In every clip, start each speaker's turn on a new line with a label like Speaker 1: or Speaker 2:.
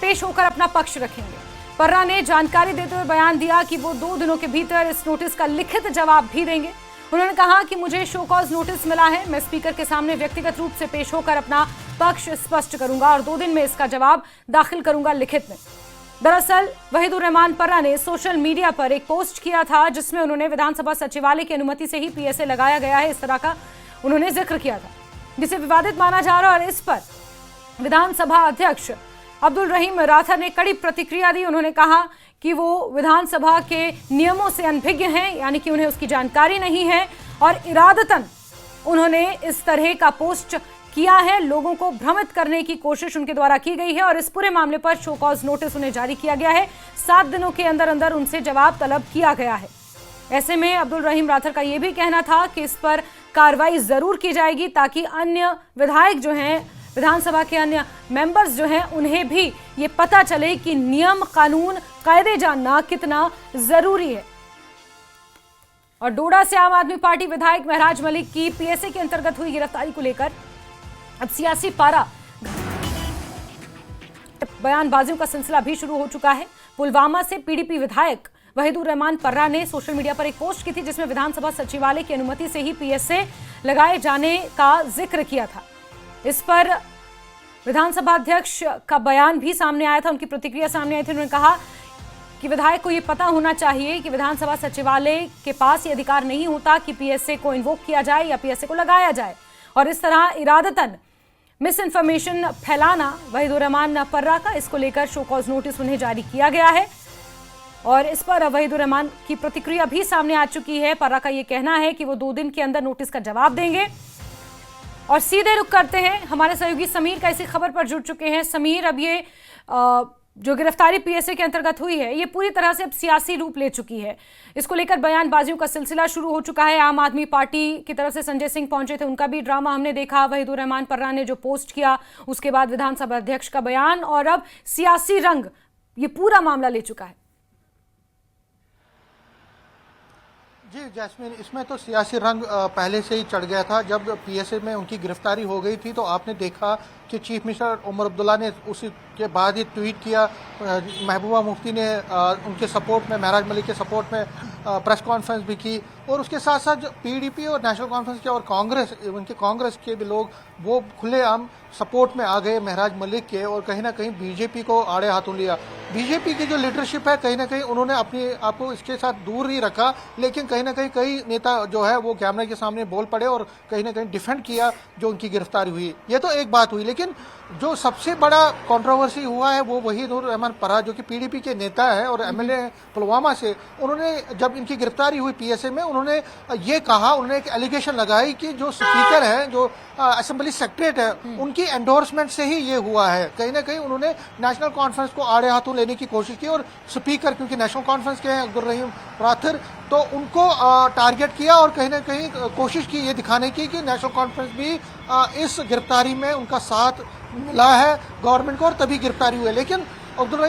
Speaker 1: पेश होकर अपना पक्ष रखेंगे। पर्रा ने जानकारी देते हुए बयान दिया कि वो 2 दिनों के भीतर इस नोटिस का लिखित जवाब भी देंगे। उन्होंने कहा कि मुझे शो कॉज नोटिस मिला है, मैं स्पीकर के सामने व्यक्तिगत रूप से पेश होकर अपना पक्ष स्पष्ट करूंगा और 2 दिन में इसका जवाब दाखिल करूंगा लिखित में। दरअसल वहीदुर रहमान पर्रा ने सोशल मीडिया पर एक पोस्ट किया था जिसमें उन्होंने विधानसभा सचिवालय की अनुमति से ही पीएसए लगाया गया है, इस तरह का उन्होंने जिक्र किया था, जिसे विवादित माना जा रहा है। और इस पर विधानसभा अध्यक्ष अब्दुल रहीम राठर ने कड़ी प्रतिक्रिया दी। उन्होंने कहा कि वो विधानसभा के नियमों से अनभिज्ञ हैं, यानी कि उन्हें उसकी जानकारी नहीं है और इरादतन उन्होंने इस तरह का पोस्ट किया है, लोगों को भ्रमित करने की कोशिश उनके द्वारा की गई है और इस पूरे मामले पर शो कॉज नोटिस उन्हें जारी किया गया है। 7 दिनों के अंदर अंदर उनसे जवाब तलब किया गया है। ऐसे में अब्दुल रहीम राठर का यह भी कहना था कि इस पर कार्रवाई जरूर की जाएगी ताकि अन्य विधायक जो हैं, विधानसभा के अन्य मेंबर्स जो हैं, उन्हें भी ये पता चले कि नियम, कानून, कायदे जानना कितना जरूरी है। और डोडा से आम आदमी पार्टी विधायक महराज मलिक की पीएसए के अंतर्गत हुई गिरफ्तारी को लेकर अब सियासी पारा बयानबाजियों का सिलसिला भी शुरू हो चुका है। पुलवामा से पीडीपी विधायक वहीदुर रहमान पर्रा ने सोशल मीडिया पर एक पोस्ट की थी जिसमें विधानसभा सचिवालय की अनुमति से ही पीएसए लगाए जाने का जिक्र किया था। इस पर विधानसभा अध्यक्ष का बयान भी सामने आया था, उनकी प्रतिक्रिया सामने आई थी। उन्होंने कहा कि विधायक को यह पता होना चाहिए कि विधानसभा सचिवालय के पास ये अधिकार नहीं होता कि पीएसए को इन्वोक किया जाए या पीएसए को लगाया जाए और इस तरह इरादतन मिस इन्फॉर्मेशन फैलाना वहीदुर रहमान पर्रा का, इसको लेकर शो कॉज नोटिस उन्हें जारी किया गया है और इस पर वहीदुर रहमान की प्रतिक्रिया भी सामने आ चुकी है। पर्रा का यह कहना है कि वो 2 दिन के अंदर नोटिस का जवाब देंगे। और सीधे रुख करते हैं, हमारे सहयोगी समीर का इसी खबर पर जुड़ चुके हैं। समीर, अब ये जो गिरफ्तारी पीएसए के अंतर्गत हुई है ये पूरी तरह से अब सियासी रूप ले चुकी है, इसको लेकर बयानबाजियों का सिलसिला शुरू हो चुका है। आम आदमी पार्टी की तरफ से संजय सिंह पहुंचे थे, उनका भी ड्रामा हमने देखा। वहीदुर रहमान पर्रा ने जो पोस्ट किया, उसके बाद विधानसभा अध्यक्ष का बयान और अब सियासी रंग ये पूरा मामला ले चुका है।
Speaker 2: जी जैस्मिन, इसमें तो सियासी रंग पहले से ही चढ़ गया था। जब पीएसए में उनकी गिरफ्तारी हो गई थी तो आपने देखा कि चीफ मिनिस्टर उमर अब्दुल्ला ने उसी के बाद ही ट्वीट किया। महबूबा मुफ्ती ने उनके सपोर्ट में, महराज मलिक के सपोर्ट में प्रेस कॉन्फ्रेंस भी की और उसके साथ साथ जो पीडीपी और नेशनल कॉन्फ्रेंस के और उनके कांग्रेस के भी लोग वो खुलेआम सपोर्ट में आ गए महराज मलिक के और कहीं ना कहीं बीजेपी को आड़े हाथों लिया। बीजेपी की जो लीडरशिप है कहीं ना कहीं उन्होंने अपने आप को इसके साथ दूर ही रखा, लेकिन कहीं ना कहीं कई नेता जो है वो कैमरे के सामने बोल पड़े और कहीं ना कहीं डिफेंड किया जो उनकी गिरफ्तारी हुई। ये तो एक बात हुई, लेकिन जो सबसे बड़ा कंट्रोवर्सी हुआ है वो वहीदुर रहमान पर्रा जो कि पीडीपी के नेता है और एमएलए पुलवामा से, उन्होंने जब इनकी गिरफ्तारी हुई पीएसए में, उन्होंने ये कहा, उन्होंने एक एलिगेशन लगाई कि जो स्पीकर है, जो असेंबली सेक्रेटरी है, उनकी एंडोर्समेंट से ही ये हुआ है। कहीं ना कहीं उन्होंने नेशनल कॉन्फ्रेंस को आड़े हाथों लेने की कोशिश की और स्पीकर, क्योंकि नेशनल कॉन्फ्रेंस के हैं अब्दुल रहीम राठर, तो उनको टारगेट किया और कहीं ना कहीं कोशिश की ये दिखाने की कि नेशनल कॉन्फ्रेंस भी इस गिरफ्तारी में उनका साथ मिला है गवर्नमेंट को और तभी गिरफ्तारी हुई है। लेकिन अब्दुल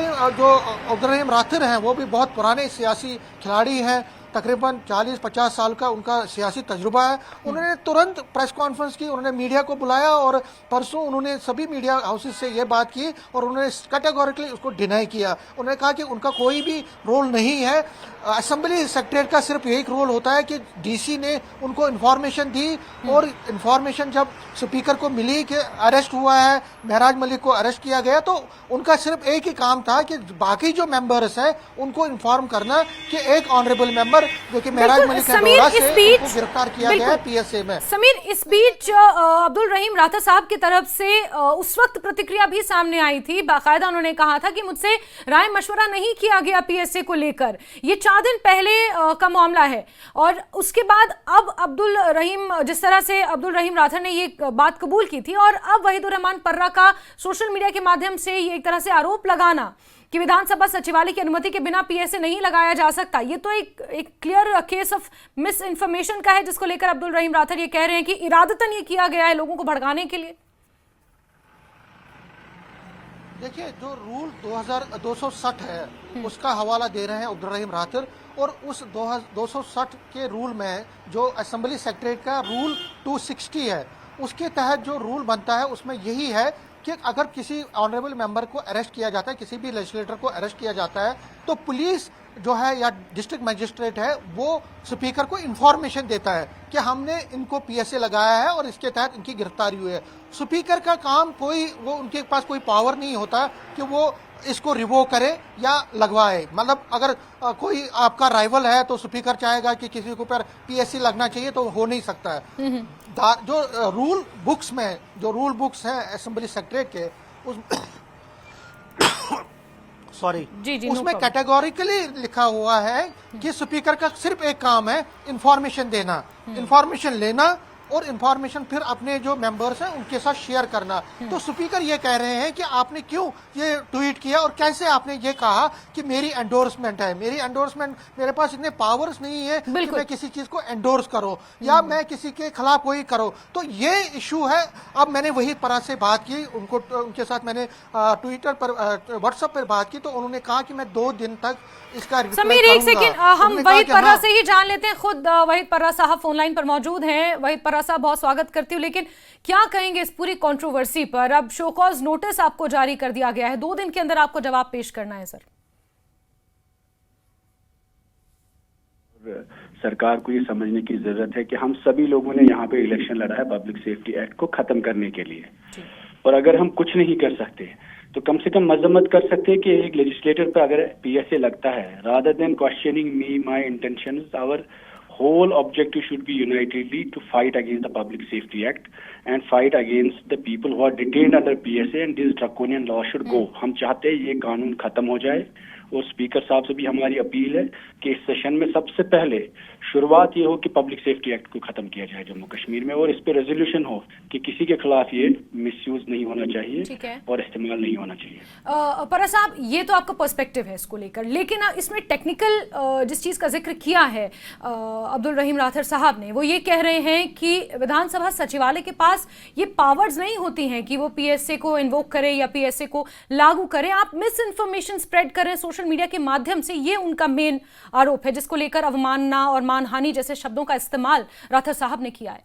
Speaker 2: रहीम राठर हैं वो भी बहुत पुराने सियासी खिलाड़ी हैं, तकरीबन 40-50 साल का उनका सियासी तजुर्बा है। उन्होंने तुरंत प्रेस कॉन्फ्रेंस की, उन्होंने मीडिया को बुलाया और परसों उन्होंने सभी मीडिया हाउसेस से ये बात की और उन्होंने कैटेगोरिकली उसको डिनाई किया। उन्होंने कहा कि उनका कोई भी रोल नहीं है, असेंबली सेक्रेटरी का सिर्फ यही रोल होता है कि डीसी ने उनको इन्फॉर्मेशन दी और इन्फॉर्मेशन जब स्पीकर को मिली कि अरेस्ट हुआ है, महराज मलिक को अरेस्ट किया गया, तो उनका सिर्फ एक ही काम था कि बाकी जो मेंबर्स हैं उनको इन्फॉर्म करना कि एक ऑनरेबल मेंबर जो कि महराज मलिक से गिरफ्तार किया गया है पीएसए में।
Speaker 1: समीर, इस बीच अब्दुल रहीम राठर साहब की तरफ से उस वक्त प्रतिक्रिया भी सामने आई थी। बाकायदा उन्होंने कहा था कि मुझसे राय मशवरा नहीं किया गया पीएसए को लेकर, ये 4 दिन पहले का मामला है। और उसके बाद अब अब्दुल रहीम राठर ने ये बात कबूल की थी और अब वहीदुर रहमान पर्रा का सोशल मीडिया के माध्यम से ये एक तरह से आरोप लगाना कि विधानसभा सचिवालय की अनुमति के बिना पीएसए नहीं लगाया जा सकता, ये तो एक clear case of miss information का है, जिसको लेकर अब्दुल रहीम राठर ये कह रहे हैं कि इरादतन ये किया गया है लोगों को भड़काने के लिए।
Speaker 2: देखिए, जो रूल 2260 है उसका हवाला दे रहे हैं अब्दुल रहीम राठर और उस 260 के रूल में जो असेंबली सेक्रेटरी का रूल 260 है उसके तहत जो रूल बनता है उसमें यही है कि अगर किसी ऑनरेबल मेंबर को अरेस्ट किया जाता है, किसी भी लेजिस्लेटर को अरेस्ट किया जाता है, तो पुलिस जो है या डिस्ट्रिक्ट मजिस्ट्रेट है वो स्पीकर को इंफॉर्मेशन देता है कि हमने इनको पीएसए लगाया है और इसके तहत इनकी गिरफ्तारी हुई है। स्पीकर का काम वो उनके पास कोई पावर नहीं होता कि वो इसको रिवोक करे या लगवाए। मतलब अगर कोई आपका राइवल है तो स्पीकर चाहेगा कि किसी के ऊपर पीएससी लगना चाहिए तो हो नहीं सकता है। जो रूल बुक्स हैं असेंबली सेक्रेटरीट के उस सॉरी उसमें कैटेगोरिकली लिखा हुआ है कि स्पीकर का सिर्फ एक काम है इंफॉर्मेशन देना, इंफॉर्मेशन लेना और इंफॉर्मेशन फिर अपने जो मेंबर्स हैं उनके साथ शेयर करना। तो स्पीकर ये कह रहे हैं कि आपने क्यों ये ट्वीट किया और कैसे आपने ये कहा कि मेरी एंडोर्समेंट है। मेरी एंडोर्समेंट, मेरे पास इतने पावर्स नहीं है कि मैं किसी चीज को एंडोर्स करूं या मैं किसी के खिलाफ कोई करूं। तो ये इशू है। अब मैंने वही तरह से बात की उनके साथ मैंने ट्विटर पर व्हाट्सएप पर बात की तो उन्होंने कहा कि मैं 2 दिन तक इसका
Speaker 1: समीर एक सेकंड हम वहीद पर्रा से ही जान लेते हैं। खुद वहीद पर्रा साहब फोन लाइन पर मौजूद हैं। वहीद पर्रा साहब बहुत स्वागत करती हूँ, लेकिन क्या कहेंगे इस पूरी कंट्रोवर्सी पर? अब शो कॉज नोटिस आपको जारी कर दिया गया है, 2 दिन के अंदर आपको जवाब पेश करना है सर।
Speaker 3: सरकार को ये समझने की जरूरत है कि हम सभी लोगों ने यहाँ पे इलेक्शन लड़ा है पब्लिक सेफ्टी एक्ट को खत्म करने के लिए, और अगर हम कुछ नहीं कर सकते तो कम से कम मजम्मत कर सकते हैं कि एक लेजिस्लेटर पर अगर पीएसए लगता है, rather than questioning me my intentions, our whole objective should be unitedly to fight against the Public Safety Act and fight against the people who are detained under PSA, and this draconian law should go. हम चाहते हैं ये कानून खत्म हो जाए, और speaker साहब से भी हमारी अपील है कि इस सेशन में सबसे पहले शुरुआत ये हो कि पब्लिक सेफ्टी एक्ट को खत्म किया जाए जम्मू कश्मीर में, और इस पे रेजोल्यूशन हो कि किसी के खिलाफ ये मिसयूज नहीं होना चाहिए और इस्तेमाल नहीं होना चाहिए।
Speaker 1: पर्रा साहब, ये तो आपका पर्सपेक्टिव है इसको लेकर, लेकिन इसमें टेक्निकल जिस चीज का जिक्र किया है अब्दुल रहीम राठर साहब ने, वो ये कह रहे हैं कि विधानसभा सचिवालय के पास ये पावर्स नहीं होती हैं कि वो पीएसए को इन्वोक करे या पीएसए को लागू करे। आप मिस इन्फॉर्मेशन स्प्रेड कर रहे हैं सोशल मीडिया के माध्यम से, ये उनका मेन आरोप है, जिसको लेकर अवमानना और मानहानि जैसे शब्दों का इस्तेमाल राठर साहब ने किया है।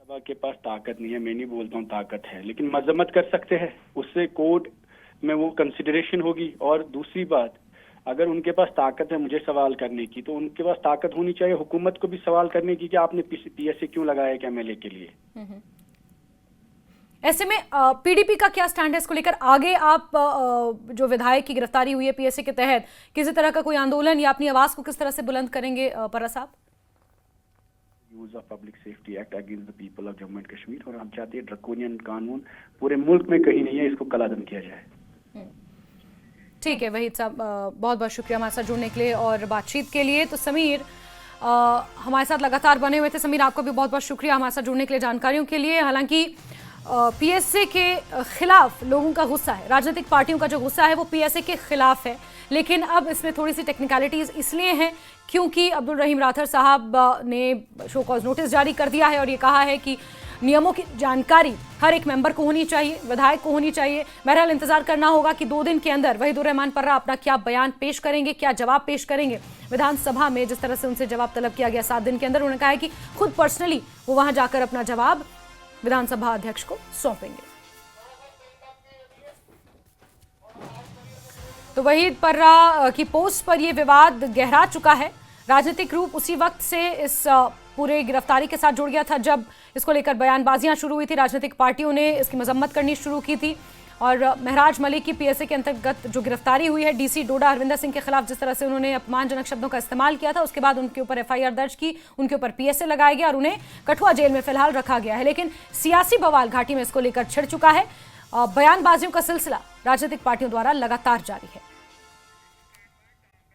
Speaker 3: सभा के पास ताकत नहीं है, मैं नहीं बोलता हूँ ताकत है, लेकिन मजम्मत कर सकते हैं, उससे कोर्ट में वो कंसिडरेशन होगी। और दूसरी बात, अगर उनके पास ताकत है मुझे सवाल करने की, तो उनके पास ताकत होनी चाहिए हुकूमत को भी सवाल करने की कि आपने पीएसए क्यों लगाया क्या एमएलए के लिए।
Speaker 1: ऐसे में पीडीपी का क्या स्टैंड है इसको लेकर? आगे आप जो विधायक की गिरफ्तारी हुई है पीएसए के तहत, किसी तरह का कोई आंदोलन या अपनी आवाज को किस तरह से बुलंद करेंगे पर्रा साहब?
Speaker 3: Use of public safety act against the people of Jammu and Kashmir, और हम चाहते हैं ड्रैकोनियन कानून पूरे मुल्क में कहीं नहीं है, इसको कलादम किया जाए।
Speaker 1: ठीक है वहीद साहब, बहुत बहुत शुक्रिया हमारे साथ जुड़ने के लिए और बातचीत के लिए। तो समीर हमारे साथ लगातार बने हुए थे। समीर, आपको भी बहुत बहुत शुक्रिया हमारे साथ जुड़ने के लिए, जानकारियों के लिए। हालांकि पीएसए के खिलाफ लोगों का गुस्सा है, राजनीतिक पार्टियों का जो गुस्सा है वो पीएसए के खिलाफ है, लेकिन अब इसमें थोड़ी सी टेक्निकलिटीज इसलिए हैं क्योंकि अब्दुल रहीम राठर साहब ने शो कॉज नोटिस जारी कर दिया है और ये कहा है कि नियमों की जानकारी हर एक मेंबर को होनी चाहिए, विधायक को होनी चाहिए। बहरहाल इंतजार करना होगा कि 2 दिन के अंदर वहीदुर रहमान पर्रा अपना क्या बयान पेश करेंगे, क्या जवाब पेश करेंगे विधानसभा में। जिस तरह से उनसे जवाब तलब किया गया 7 दिन के अंदर, उन्होंने कहा है कि खुद पर्सनली वो वहां जाकर अपना जवाब विधानसभा अध्यक्ष को सौंपेंगे। तो वहीद पर्रा की पोस्ट पर यह विवाद गहरा चुका है। राजनीतिक रूप उसी वक्त से इस पूरे गिरफ्तारी के साथ जुड़ गया था जब इसको लेकर बयानबाजियां शुरू हुई थी, राजनीतिक पार्टियों ने इसकी मजम्मत करनी शुरू की थी। और महराज मलिक की पीएसए के अंतर्गत जो गिरफ्तारी हुई है डीसी डोडा हरविंदर सिंह के खिलाफ, जिस तरह से उन्होंने अपमानजनक शब्दों का इस्तेमाल किया था, उसके बाद उनके ऊपर एफआईआर दर्ज की, उनके ऊपर पीएसए लगाया गया और उन्हें कठुआ जेल में फिलहाल रखा गया है। लेकिन सियासी बवाल घाटी में इसको लेकर छिड़ चुका है। बयानबाजियों का सिलसिला राजनीतिक पार्टियों द्वारा लगातार जारी है।